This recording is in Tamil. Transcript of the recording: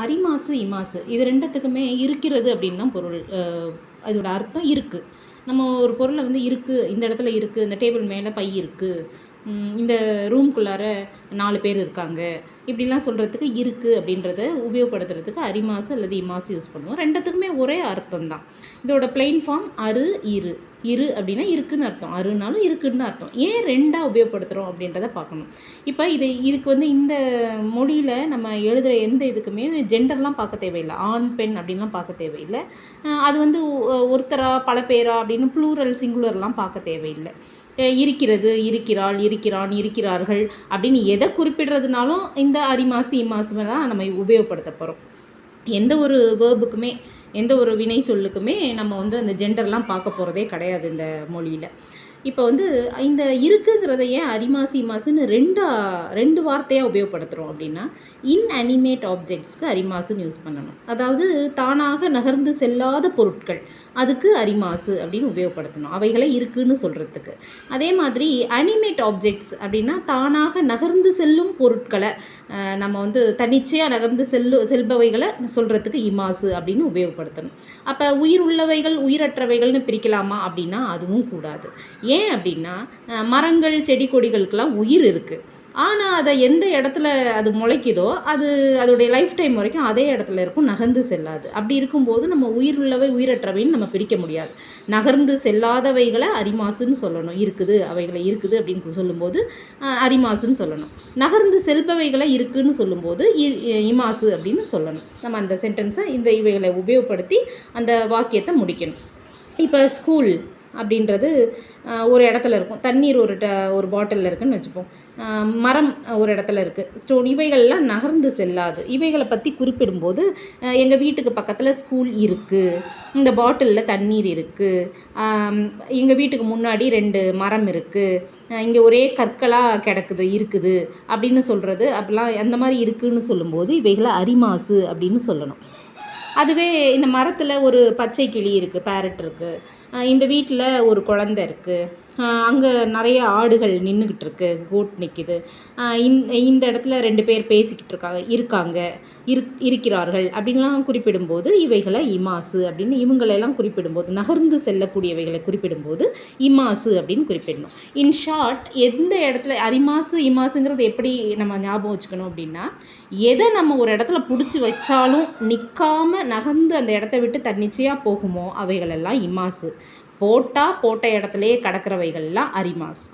அரிமாசு, இமாசு இது 2த்துக்குமே இருக்கிறது அப்படின்னு தான் பொருள். அதோட அர்த்தம் இருக்குது. நம்ம ஒரு பொருளை வந்து இருக்குது, இந்த இடத்துல இருக்குது, இந்த டேபிள் மேலே பை இருக்குது, இந்த ரூம்குள்ளார 4 பேர் இருக்காங்க, இப்படிலாம் சொல்கிறதுக்கு இருக்குது அப்படின்றத உபயோகப்படுத்துறதுக்கு அரிமாசு அல்லது இமாசு யூஸ் பண்ணுவோம். 2த்துக்குமே ஒரே அர்த்தம் தான். இதோட பிளெயின் ஃபார்ம் அரு, இரு. இரு அப்படின்னா இருக்குன்னு அர்த்தம், அருனாலும் இருக்குன்னு தான் அர்த்தம். ஏன் 2ஆக உபயோகப்படுத்துகிறோம் அப்படின்றத பார்க்கணும். இப்போ இதுக்கு வந்து இந்த மொழியில் நம்ம எழுதுகிற எந்த இதுக்குமே ஜெண்டர்லாம் பார்க்க தேவையில்லை, ஆண் பெண் அப்படின்லாம் பார்க்க தேவையில்லை. அது வந்து ஒருத்தரா பல பேரா அப்படின்னு ப்ளூரல் சிங்குலர்லாம் பார்க்க தேவையில்லை. இருக்கிறது, இருக்கிறாள், இருக்கிறான், இருக்கிறார்கள் அப்படின்னு எதை குறிப்பிடுறதுனாலும் இந்த அரிமாசு இமாசுமை தான் நம்ம உபயோகப்படுத்த போகிறோம். எந்த ஒரு வேர்புக்குமே, எந்த ஒரு வினை சொல்லுக்குமே நம்ம வந்து அந்த ஜெண்டர்லாம் பார்க்க போகிறதே கிடையாது இந்த மொழியில். இப்போ வந்து இந்த இருக்குங்கிறத ஏன் அரிமாசு இமாசுன்னு ரெண்டு வார்த்தையாக உபயோகப்படுத்துகிறோம் அப்படின்னா, இன்அனிமேட் ஆப்ஜெக்ட்ஸ்க்கு அரிமாசுன்னு யூஸ் பண்ணணும். அதாவது தானாக நகர்ந்து செல்லாத பொருட்கள், அதுக்கு அரிமாசு அப்படின்னு உபயோகப்படுத்தணும், அவைகளை இருக்குன்னு சொல்கிறதுக்கு. அதே மாதிரி அனிமேட் ஆப்ஜெக்ட்ஸ் அப்படின்னா தானாக நகர்ந்து செல்லும் பொருட்களை, நம்ம வந்து தன்னிச்சையாக நகர்ந்து செல்பவைகளை சொல்கிறதுக்கு இமாசு அப்படின்னு உபயோகப்படுத்தணும். அப்போ உயிர் உள்ளவைகள் உயிரற்றவைகள்னு பிரிக்கலாமா அப்படின்னா அதுவும் கூடாது. ஏன் அப்படின்னா மரங்கள் செடி கொடிகளுக்கெல்லாம் உயிர் இருக்குது, ஆனால் அதை எந்த இடத்துல அது முளைக்குதோ அதோடைய லைஃப் டைம் வரைக்கும் அதே இடத்துல இருக்கும், நகர்ந்து செல்லாது. அப்படி இருக்கும்போது நம்ம உயிர் உள்ளவை உயிரற்றவைன்னு நம்ம பிரிக்க முடியாது. நகர்ந்து செல்லாதவைகளை அரிமாசுன்னு சொல்லணும், இருக்குது அவைகளை இருக்குது அப்படின்னு சொல்லும்போது அரிமாசுன்னு சொல்லணும். நகர்ந்து செல்பவைகளை இருக்குன்னு சொல்லும்போது இமாசு அப்படின்னு சொல்லணும். நம்ம அந்த சென்டென்ஸை இவைகளை உபயோகப்படுத்தி அந்த வாக்கியத்தை முடிக்கணும். இப்போ ஸ்கூல் அப்படின்றது ஒரு இடத்துல இருக்கும், தண்ணீர் ஒரு பாட்டிலில் இருக்குதுன்னு வச்சுப்போம், மரம் ஒரு இடத்துல இருக்குது, ஸ்டோன், இவைகள்லாம் நகர்ந்து செல்லாது. இவைகளை பற்றி குறிப்பிடும்போது எங்கள் வீட்டுக்கு பக்கத்தில் ஸ்கூல் இருக்குது, இந்த பாட்டிலில் தண்ணீர் இருக்குது, எங்கள் வீட்டுக்கு முன்னாடி 2 மரம் இருக்குது, இங்கே ஒரே கற்களாக இருக்குது அப்படின்னு சொல்கிறது, அப்படிலாம் அந்த மாதிரி இருக்குதுன்னு சொல்லும்போது இவைகளை அரிமாசு அப்படின்னு சொல்லணும். அதுவே இந்த மரத்தில் ஒரு பச்சை கிளி இருக்குது, பேரட் இருக்குது, இந்த வீட்டில் ஒரு குழந்தை இருக்குது, அங்கே நிறைய ஆடுகள் நின்றுக்கிட்டு இருக்கு, கோட் நிற்கிது, இந்த இடத்துல 2 பேர் பேசிக்கிட்டு இருக்கிறார்கள் அப்படின்லாம் குறிப்பிடும்போது இவைகளை இமாசு அப்படின்னு, இவங்களெல்லாம் குறிப்பிடும்போது நகர்ந்து செல்லக்கூடியவைகளை குறிப்பிடும்போது இமாசு அப்படின்னு குறிப்பிடணும். இன் ஷார்ட், எந்த இடத்துல அரிமாசு இமாசுங்கிறது எப்படி நம்ம ஞாபகம் வச்சுக்கணும் அப்படின்னா, எதை நம்ம ஒரு இடத்துல பிடிச்சி வச்சாலும் நிற்காமல் நகர்ந்து அந்த இடத்த விட்டு தன்னிச்சையாக போகுமோ அவைகளெல்லாம் இமாசு. போட்ட இடத்துலையே கிடக்கிறவைகள்லாம் அரிமாசு.